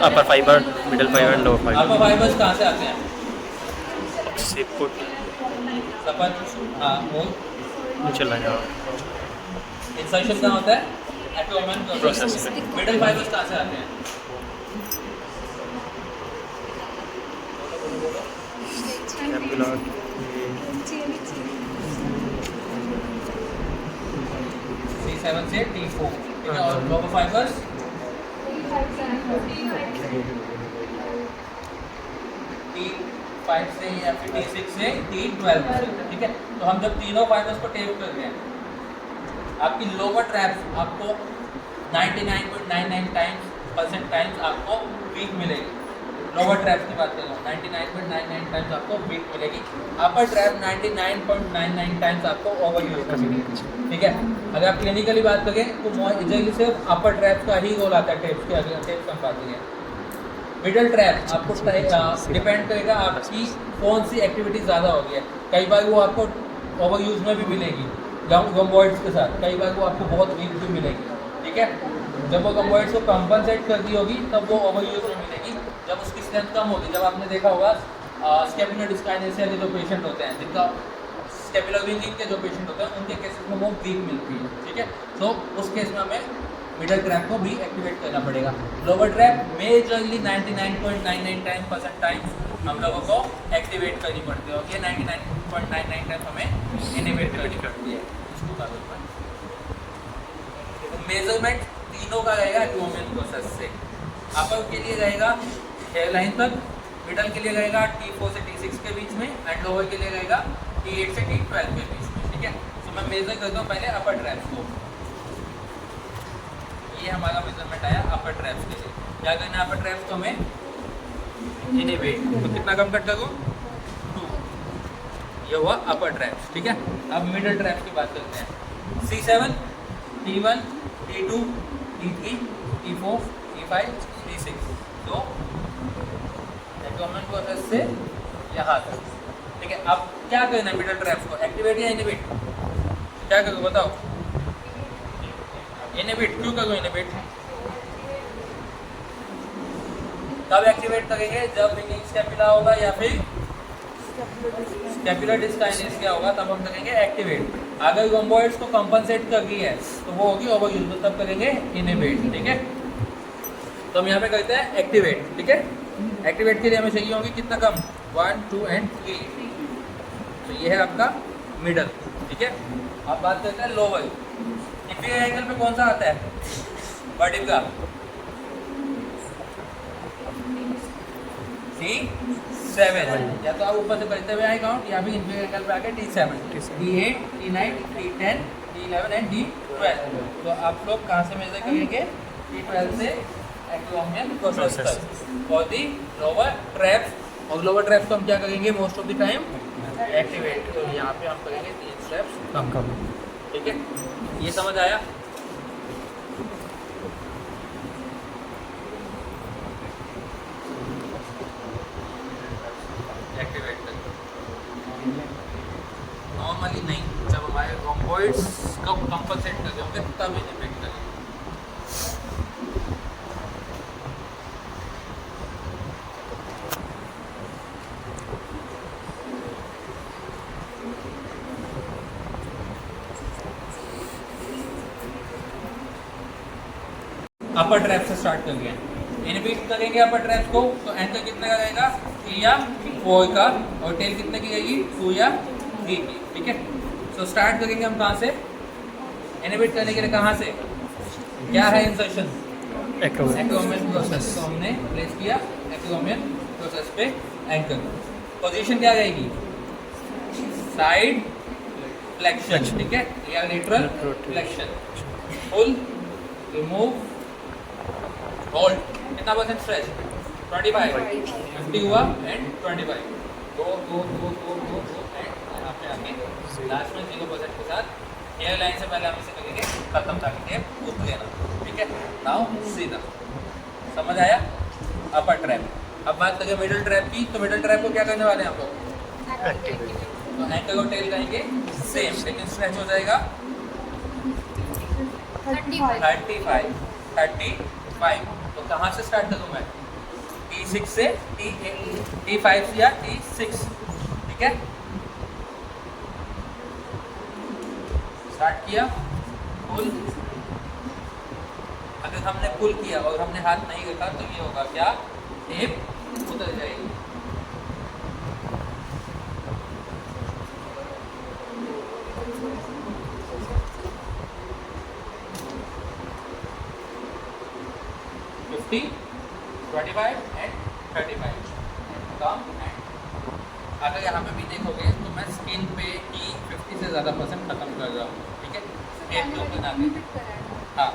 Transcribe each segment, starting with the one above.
अपर fibre, middle fibre, lower fibre. Upper fibres कहाँ से आते हैं? सिपुट सपन, हाँ मूल। चला यहाँ इंसर्शन कहाँ होता है? एब्डोमेन प्रोसेस प्रोसेस में। मिडल फाइबर्स कहाँ से आते हैं? स्कैपुला C7 से T4, ठीक है। और लोअर फाइबर्स T5 से या फिर T6 से T12 से, ठीक है। तो हम जब तीनों फाइबर्स को टेप कर रहे हैं, आपकी लोअर ट्रैप्स आपको 99.99% टाइम्स आपको वीक मिलेगी। लोअर ट्रैप्स की बात कर रहा हूँ, 99.99 टाइम्स आपको वीक मिलेगी। अपर ट्रैप 99.99 टाइम्स आपको ओवर यूज मिलेगी, ठीक है। अगर आप क्लिनिकली बात करें तो मोस्टली सिर्फ अपर ट्रैप्स का ही रोल आता है टेप्स के, अगले टेप्स हम बात करें। मिडल ट्रैप आपको डिपेंड करेगा आपकी कौन सी एक्टिविटी ज़्यादा होगी है। कई बार वो आपको ओवर यूज में भी मिलेगी गम्बॉइड्स के साथ, कई बार वो आपको बहुत वीक भी मिलेगी, ठीक है। जब वो गम्बॉइड्स को कंपनसेट कर दी होगी तब वो ओवर यूज में मिलेगी। जब उसकी स्ट्रेंथ कम होगी, जब आपने देखा होगा स्कैपुलर डिस्काइनेसिया के जो पेशेंट होते हैं, जिनका स्कैपुलर विंगिंग के जो पेशेंट होते हैं, उनके केसेस में वो वीक मिलती है, ठीक है। तो उस केस में हमें मिडल ट्रैप को भी एक्टिवेट करना पड़ेगा। लोअर ट्रैप मेजरली 99.99% टाइम्स हम लोगों को एक्टिवेट करनी पड़ती है, और ये 99.99 टाइम्स हमें इनिबिट करनी पड़ती है। तो मेजरमेंट तीनों का रहेगा एब्डोमेन प्रोसेस से। अपर के लिए रहेगा हेयर लाइन तक, मिडल के लिए रहेगा T4 से T6 के बीच में, एंड लोअर के लिए रहेगा T8 से T12 के बीच में, ठीक है। तो मैं मेजर करता हूँ पहले अपर ट्रैप्स को। ये हमारा मेजरमेंट आया अपर ट्रैप्स के लिए। क्या करना है अपर ट्रैप्स को हमें? इनिबिट। तो कितना कम कट करूँ? 2। ये हुआ अपर ट्रैप्स, ठीक है। अब मिडल ट्रैप्स की बात करते हैं। C7, T1, T2, T3, T4, T5, T6। तो एब्डोमेन प्रोसेस से यहाँ तक, ठीक है। अब क्या करना है मिडल ट्रैप्स को? एक्टिवेट या इनिबिट? क्या करूँ बताओ? इनिबिट। क्यों करूँ इनिबिट? कब एक्टिवेट करेंगे? जब विंगिंग स्कैपुला होगा या फिर स्कैपुलर डिस्काइनेसिया होगा, तब हम करेंगे एक्टिवेट। अगर रोम्बॉइड्स को कंपनसेट कर रही है तो वो होगी ओवर यूज, तो तब करेंगे इनिबिट, ठीक है। तो हम यहाँ पे करते हैं एक्टिवेट, ठीक है। एक्टिवेट के लिए हमें चाहिए होंगे कितना कम? 1, 2 एंड 3। तो ये है आपका मिडल, ठीक है। अब बात करते हैं लोअर। इंफीरियर एंगल पे कौन सा आता है? वर्टिब्रा। T7, या तो आप ऊपर से करते हुए आए काउंट, या फिर इंफीरियर एंगल पे आके T7, T8, T9, T10, T11 and T12। तो आप लोग कहाँ से मेजर करेंगे? T12 से एब्डोमेन प्रोसेस तक फॉर दी लोअर ट्रैप्स। और लोअर ट्रैप्स को हम क्या करेंगे most of the time? Activate. तो यहाँ पे हम करेंगे 3 स्टेप्स कम, ठीक है। ये समझ आया? एक्टिवेट नॉर्मली नहीं, जब हमारे रोम्बॉइड्स को कंपनसेट कर होंगे तब इनिबिट करेंगे। अपर ट्रैप से स्टार्ट करेंगे, इनबिट करेंगे अपर ट्रैप को। तो एंकर कितने का रहेगा? 3 या 4 का, और टेल कितने की रहेगी? 2 या 3 की, ठीक है। तो स्टार्ट करेंगे हम कहाँ से? इनबिट करने के लिए कहाँ से? क्या है इंसर्शन? एक्रोमेन प्रोसेस। तो हमने प्लेस किया एक्रोमेन प्रोसेस पे एंकर। पोजीशन क्या रहेगी? साइड फ्लेक्शन, ठीक है, या लेटरल फ्लेक्शन। पुल, रिमूव, होल्ड। कितना परसेंट स्ट्रेच? 25, 50 हुआ एंड 25। दो एंड यहाँ पे आके लास्ट में 0% के साथ हेयर लाइन से पहले हम इसे करेंगे खत्म, ताकि टेप पूछ लेना, ठीक है। नाउ सीधा। समझ आया? अपर ट्रैप। अब बात करें मिडल ट्रैप की। तो मिडल ट्रैप को क्या करने वाले हैं आप लोग? तो एंकर को टेल करेंगे सेम, लेकिन स्ट्रेच हो जाएगा 35। तो कहाँ से स्टार्ट करूँ मैं? T6 से T5 या T6, ठीक है। स्टार्ट किया, पुल। अगर हमने पुल किया और हमने हाथ नहीं रखा तो ये होगा क्या, टेप उतर जाएगी। फिफ्टी, 25 एंड 35 कम। अगर यहाँ पे भी देखोगे तो मैं स्किन पे ही 50 से ज़्यादा % खत्म कर रहा हूँ, ठीक है। एक दो बना के हाँ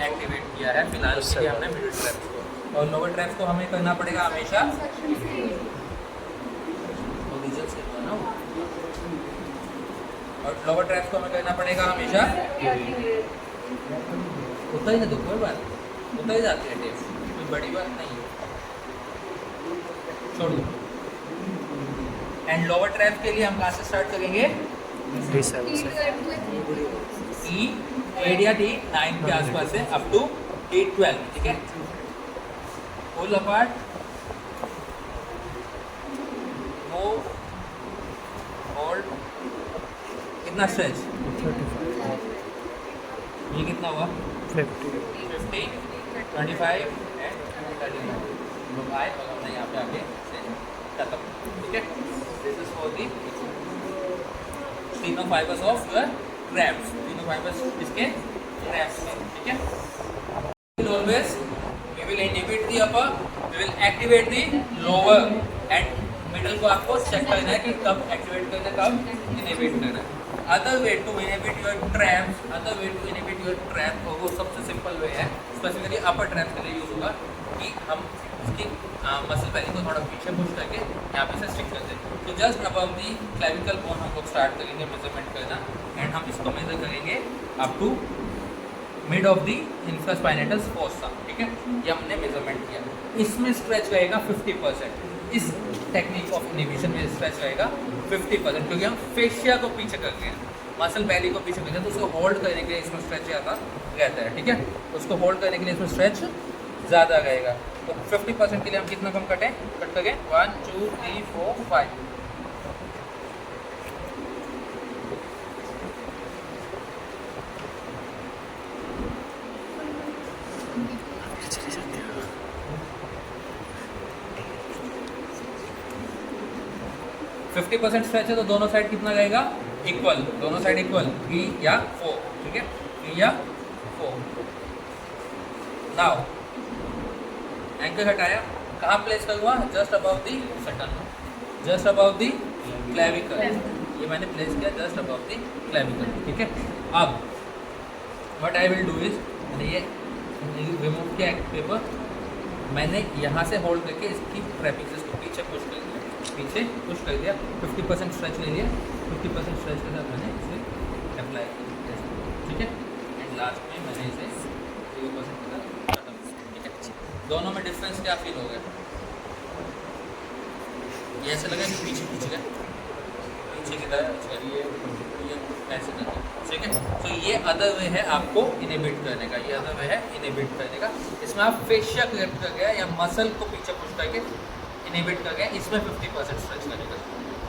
एक्टिवेट किया है फिलहाल के लिए हमने मिडिल ट्रैप्स को, और लोअर ट्रैप्स को हमें करना पड़ेगा हमेशा ओरिजिन से ना, और लोअर ट्रैप्स को हमें करना पड़ेगा हमेशा उतना ही ना, तो कोई बात उतना ही जाती है टेप, कोई बड़ी बात नहीं है, छोड़ दो। एंड लोअर ट्रैप के लिए हम कहाँ से स्टार्ट करेंगे, T7 से T8 या T9 के आसपास से अप टू T12, ठीक है। पुल अपार्ट, मूव, होल्ड, कितना स्ट्रेच, 35 ये कितना हुआ, 50 50, 25 एंड 39 लोग आए और हमने यहाँ पे आके से खत्म, ठीक है। दिस इज फॉर दी तीनों फाइबर्स ऑफ योर ट्रैप्स, तीनों फाइबर्स इसके ट्रैप्स में, ठीक है। Always we will inhibit the upper, we will activate the lower, and middle को आपको चेक करना है कि कब एक्टिवेट करना है, कब इनहिबिट करना है। Other way to inhibit your traps, other way to inhibit your trap, और वो सबसे सिंपल वे है, स्पेसिफिकली अपर ट्रैप के लिए यूज होगा कि हम इसकी मसल बैली को थोड़ा पीछे पुश करके यहाँ पे से स्टिक कर दें। तो just above the clavicle bone हम लोग स्टार्ट करेंगे मेजरमेंट करना, एंड हम इसको मेजर करेंगे up to mid of the infraspinatus fossa, ठीक है। ये हमने मेजरमेंट किया, इसमें स्ट्रेच रहेगा 50%, इस टेक्निक ऑफ इनहिबिशन में स्ट्रेच रहेगा 50%, क्योंकि हम फेशिया को पीछे करते हैं, मसल बैली को पीछे करते हैं, तो उसको होल्ड करने के लिए इसमें स्ट्रेच ज़्यादा रहता है, ठीक है। उसको होल्ड करने के लिए इसमें स्ट्रेच ज़्यादा रहेगा। तो 50% के लिए हम कितना कम कट करें, 1 2 3 4 5, %50 स्ट्रेच है तो दोनों साइड कितना रहेगा, इक्वल, दोनों साइड इक्वल 3 या 4, ठीक है, 3 या 4। नाउ एंकर हटाया, कहाँ प्लेस करूँगा, just above the sternum, just above the clavicle, ये मैंने प्लेस किया जस्ट अबव दी क्लेविकल, ठीक है। अब what I will do is, मैंने ये रिमूव किया पेपर, मैंने यहाँ से होल्ड करके इसकी ट्रैपिंग को पीछे पुश कर दिया, पीछे पुश कर दिया, 50% स्ट्रेच ले लिया, 50% स्ट्रेच के साथ मैंने इसे अप्लाई किया, ठीक है। एंड लास्ट में मैंने इसे 0% के साथ खत्म किया, ठीक है। दोनों में डिफरेंस क्या फील हो गया, ये ऐसे लगा कि पीछे खींच गया, पीछे की तरह ये ऐसे करके, ठीक है। तो ये अदर वे है आपको इनहिबिट करने का, ये अदर वे है इनहिबिट करने का। इसमें आप फेशिया क्रिएट कर गया या मसल को पीछे पुश करके इनहिबिट कर गया, इसमें 50% स्ट्रेच करेगा।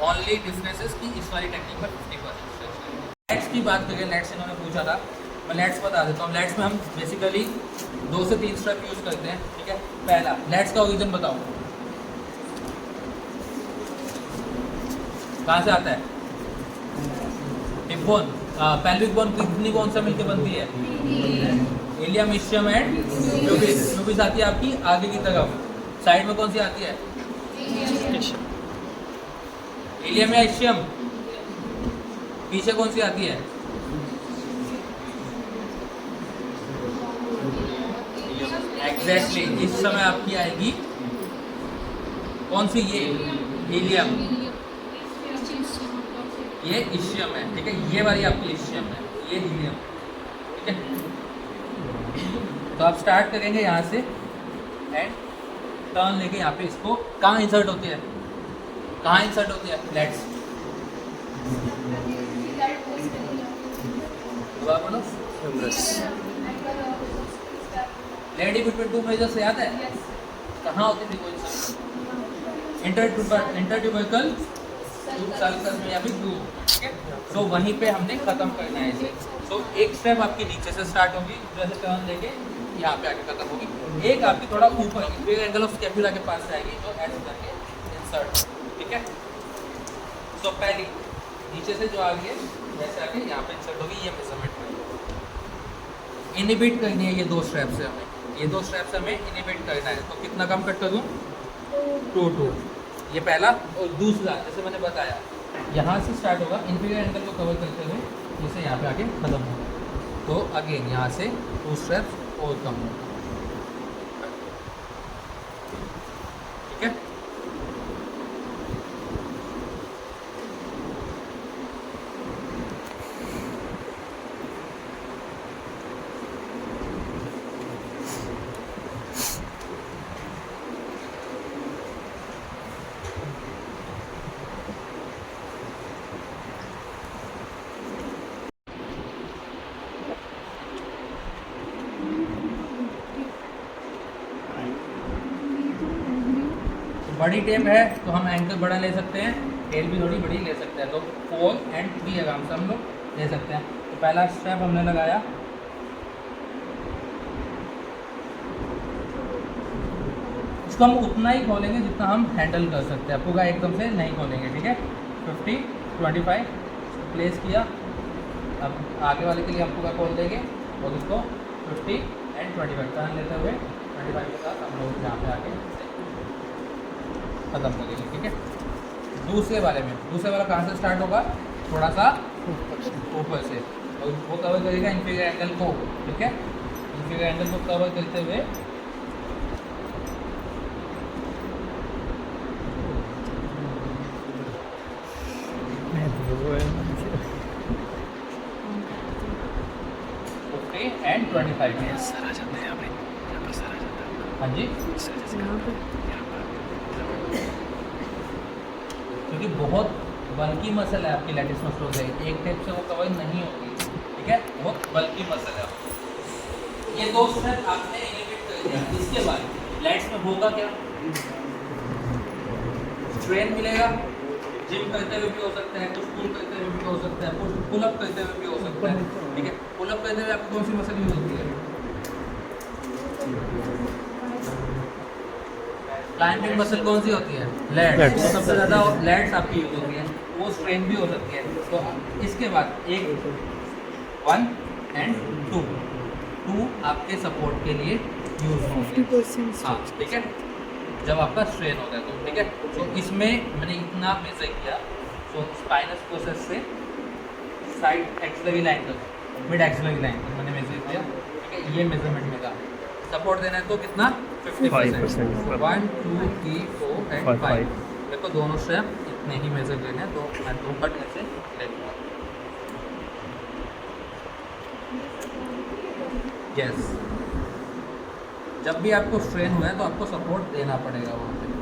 ओनली डिफरेंस इज कि इस वाली टेक्निक में 50% स्ट्रेच करेगा। लेट्स की बात करें, लेट्स इन्होंने पूछा था, मैं लेट्स बता देता हूँ। लेट्स में हम बेसिकली 2 से 3 स्टेप यूज़ करते हैं, ठीक है। पहला, लेट्स का ओरिजिन बताओ, कहाँ से आता है, हिप बोन, पेल्विक बोन कितनी बोन से मिलकर बनती है, ilium, ischium and pubis. Pubis आती है आपकी आगे की तरफ, साइड में कौन सी आती है, इलियम या इस्चियम, पीछे कौन सी आती है, एग्जैक्टली इस समय आपकी आएगी कौन सी, ये इलियम, ये इस्चियम है, ठीक है। ये वाली आपकी इस्चियम है, ये इलियम, ठीक है। तो आप स्टार्ट करेंगे यहाँ से एंड टर्न लेके यहाँ पे इसको कहाँ इंसर्ट होती है, कहाँ इंसर्ट होती है, लेट्स बोलो, लेडी बिटवीन 2 मेजर्स से याद है, कहाँ होती थी कोई समझ इंटरट्यूबरकल sulcus में या फिर ग्रूव, ठीक है। सो वहीं पे हमने खत्म करना है इसे। सो एक स्टेप आपकी नीचे से स्टार्ट होगी, जैसे टर्न लेके यहाँ पे आके खत्म होगी। एक आपकी थोड़ा ऊपर इंफीरियर एंगल ऑफ स्कैपुला के पास आएगी, जो ऐसे करके इंसर्ट, ठीक है। सो पहली नीचे से जो आ रही है वैसे आके यहाँ पे इंसर्ट होगी, ये मेजरमेंट में इनिबिट करनी है। ये दो स्टेप्स है हमें, ये दो स्टेप्स हमें इनिबिट करना है। तो कितना कम कट कर दूँ? 2 ये पहला। और दूसरा जैसे मैंने बताया यहाँ से स्टार्ट होगा, इंफीरियर एंगल को कवर करते हुए जैसे यहाँ पे आके खत्म होगा। तो अगेन यहाँ से 2 स्टेप्स और कम होगा, ठीक है। बड़ी टेप है तो हम एंकल बड़ा ले सकते हैं, टेल भी थोड़ी बड़ी ले सकते हैं। तो 4 एंड 3 आराम से हम लोग ले सकते हैं। तो पहला स्टेप हमने लगाया, इसको हम उतना ही खोलेंगे जितना हम हैंडल कर सकते हैं, पूरा एकदम से नहीं खोलेंगे, ठीक है। 50, 25 प्लेस किया। अब आगे वाले के लिए हम पूरा खोल देंगे और इसको 50 एंड 25 टर्न लेते हुए 25 के साथ हम लोग यहाँ पे आके खत्म करेंगे, ठीक है। दूसरे वाले में, दूसरे वाला कहाँ से स्टार्ट होगा? थोड़ा सा ऊपर से, और वो कवर करेगा इंफीरियर एंगल को, ठीक है। इंफीरियर एंगल को कवर करते हुए एंड 25 हाँ जी, क्योंकि बहुत बल्कि मसल है आपकी लैटिस मसल से, एक टेप से वो कवर नहीं होगी, ठीक है। बहुत बल्कि मसल है। ये 2 स्टेप आपने इनिबिट कर दिया। इसके बाद लैट्स में होगा क्या? स्ट्रेन मिलेगा, जिम करते हुए भी हो सकता है, पुश पुल करते हुए भी हो सकता है, पुल अप करते हुए भी हो सकता है, ठीक है। पुल अप करते हुए आपकी कौन सी मसल यूज होती है? क्लाइंबिंग मसल कौन सी होती है? लैट्स। तो सबसे ज़्यादा लैट्स आपकी यूज होती है, वो स्ट्रेन भी हो सकती है। तो इसके बाद एक 1 एंड 2 आपके सपोर्ट के लिए यूज होंगे, हाँ, ठीक है, जब आपका स्ट्रेन होता है तो, ठीक है। तो इसमें मैंने इतना मेजर किया। तो स्पाइनस प्रोसेस से साइड एक्सिलरी लाइन तक, मिड एक्सिलरी लाइन तक मैंने मेजर किया, ठीक है। ये मेजरमेंट में था। सपोर्ट देना है तो कितना? 50%। 1 2 3 4 एंड 5। देखो दोनों स्टेप इतने ही मेजर करने हैं, तो मैं 2 कट में से ले लूँगा। यस, जब भी आपको स्ट्रेन हुआ है तो आपको सपोर्ट देना पड़ेगा वहाँ पे।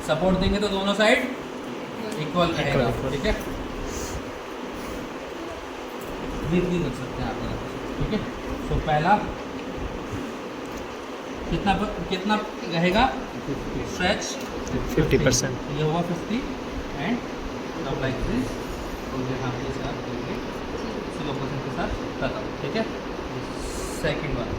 सपोर्ट देंगे तो दोनों साइड इक्वल रहेगा, ठीक है। ब्रीथ भी कर सकते हैं आप, ठीक है। तो पहला कितना रहेगा? स्ट्रेच 50%। ये हुआ 50 एंड तब लाइक दिस, और यहाँ पे साथ करेंगे स्लो मोशन के साथ खत्म, ठीक है। सेकंड वन,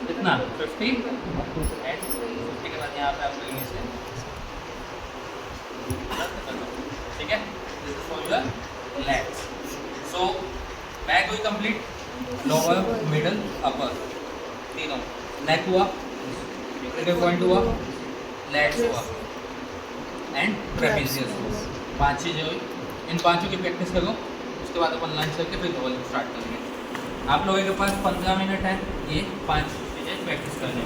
कितना? 50 एंड 50 के बाद यहाँ पे आप करेंगे इसे, ठीक है। This is for your legs. So back हुई कंप्लीट, लोअर मिडल अपर तीनों, नेक हुआ, ट्रिगर पॉइंट हुआ, लेग्स हुआ एंड ट्रेपेजियस हुआ। 5 चीज़ें हुई। इन 5 की प्रैक्टिस करो, उसके बाद अपन लंच करके फिर डबल स्टार्ट करेंगे। आप लोगों के पास 15 मिनट है ये 5 चीज़ें प्रैक्टिस करने